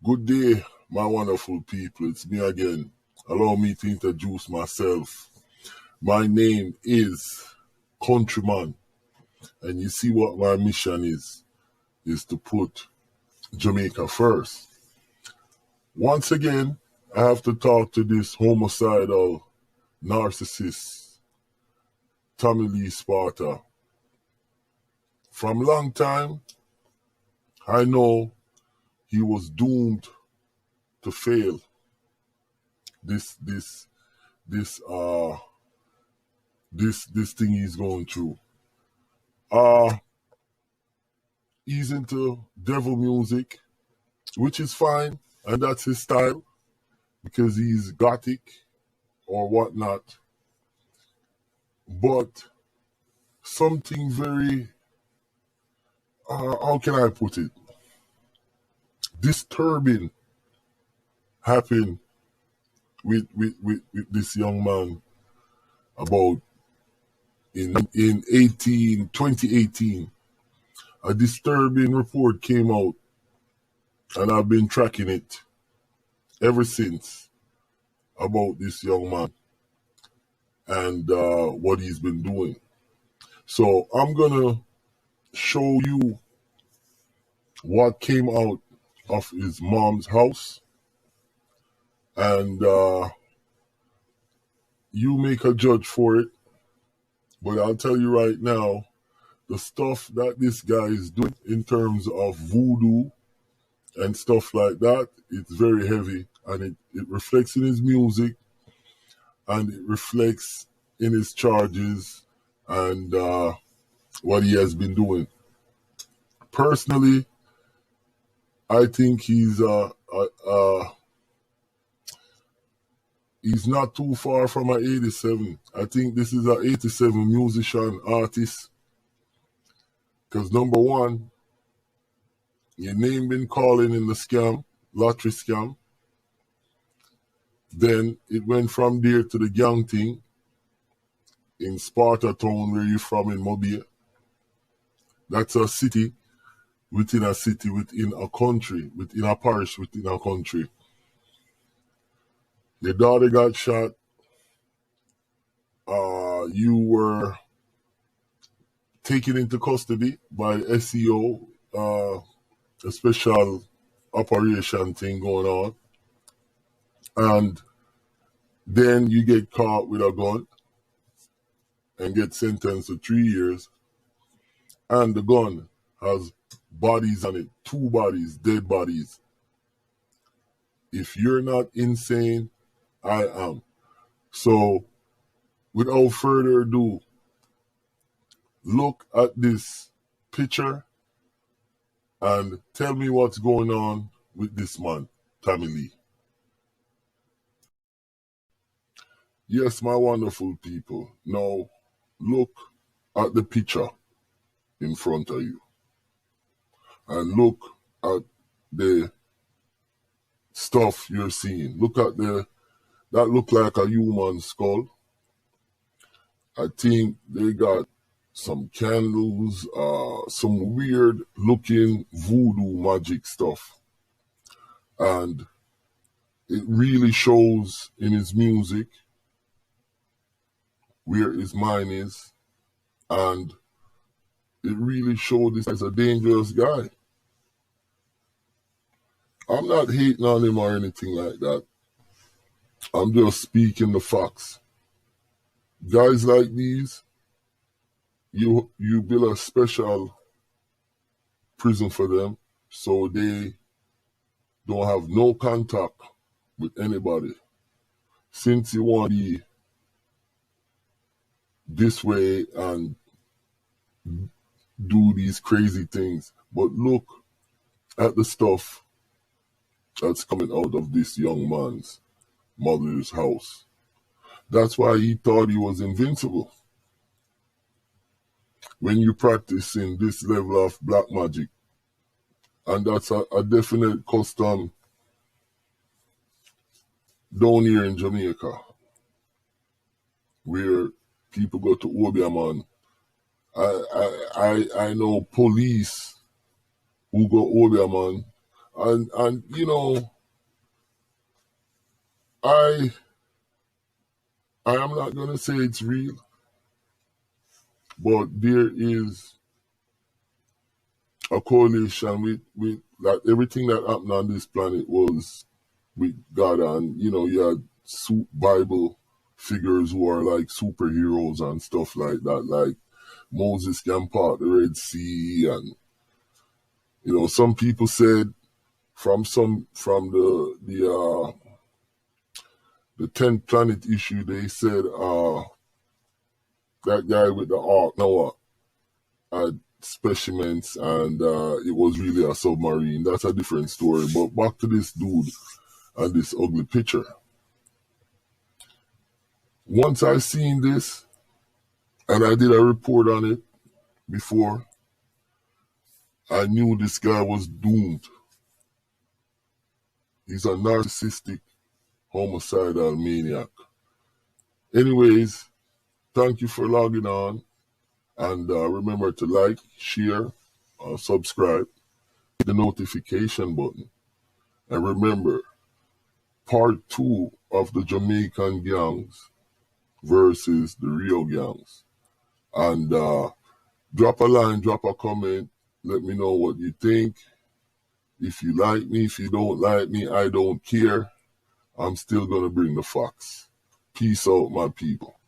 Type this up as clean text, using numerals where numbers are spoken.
Good day, my wonderful people. It's me again. Allow me to introduce myself. My name is Countryman, and you see what my mission is to put Jamaica first. Once again, I have to talk to this homicidal narcissist, Tommy Lee SPARTA. From long time, I know he was doomed to fail. This thing he's going through. He's into devil music, which is fine, and that's his style because he's gothic or whatnot. But something very, how can I put it, disturbing happened with this young man about in 2018. A disturbing report came out, and I've been tracking it ever since about this young man and what he's been doing. So I'm gonna show you what came out of his mom's house, and you make a judge for it. But I'll tell you right now, the stuff that this guy is doing in terms of voodoo and stuff like that, it's very heavy, and it reflects in his music, and it reflects in his charges and what he has been doing. Personally, I think he's not too far from an 87. I think this is an 87 musician artist. Because number one, your name been calling in the scam, lottery scam. Then it went from there to the gang thing in Sparta town, where you're from in Mobile. That's a city within a city, within a country, within a parish, within a country. Your daughter got shot. You were taken into custody by SEO, a special operation thing going on. And then you get caught with a gun and get sentenced to 3 years. And the gun has bodies on it, 2 bodies, dead bodies. If you're not insane, I am. So, without further ado, look at this picture and tell me what's going on with this man, Tommy Lee. Yes, my wonderful people. Now, look at the picture in front of you. And look at the stuff you're seeing. Look at that look like a human skull. I think they got some candles, some weird looking voodoo magic stuff. And it really shows in his music where his mind is. And it really showed this as a dangerous guy. I'm not hating on him or anything like that. I'm just speaking the facts. Guys like these, you build a special prison for them so they don't have no contact with anybody. Since you want to be this way and do these crazy things. But look at the stuff that's coming out of this young man's mother's house. That's why he thought he was invincible. When you practice in this level of black magic, and that's a definite custom down here in Jamaica, where people go to OBEAH, man. I know police who go OBEAH, man, And you know, I am not gonna say it's real, but there is a correlation with that everything that happened on this planet was with God, and you know, you had Bible figures who are like superheroes and stuff like that, like Moses can part the Red Sea, and you know, some people said from the 10th planet issue, they said that guy with the ark Noah had specimens, and it was really a submarine. That's a different story. But back to this dude and this ugly picture. Once I seen this, and I did a report on it before, I knew this guy was doomed. He's a narcissistic, homicidal maniac. Anyways, thank you for logging on. And remember to like, share, subscribe, hit the notification button. And remember, part 2 of the Jamaican gangs versus the Rio gangs. And drop a line, drop a comment. Let me know what you think. If you like me, if you don't like me, I don't care. I'm still going to bring the facts. Peace out, my people.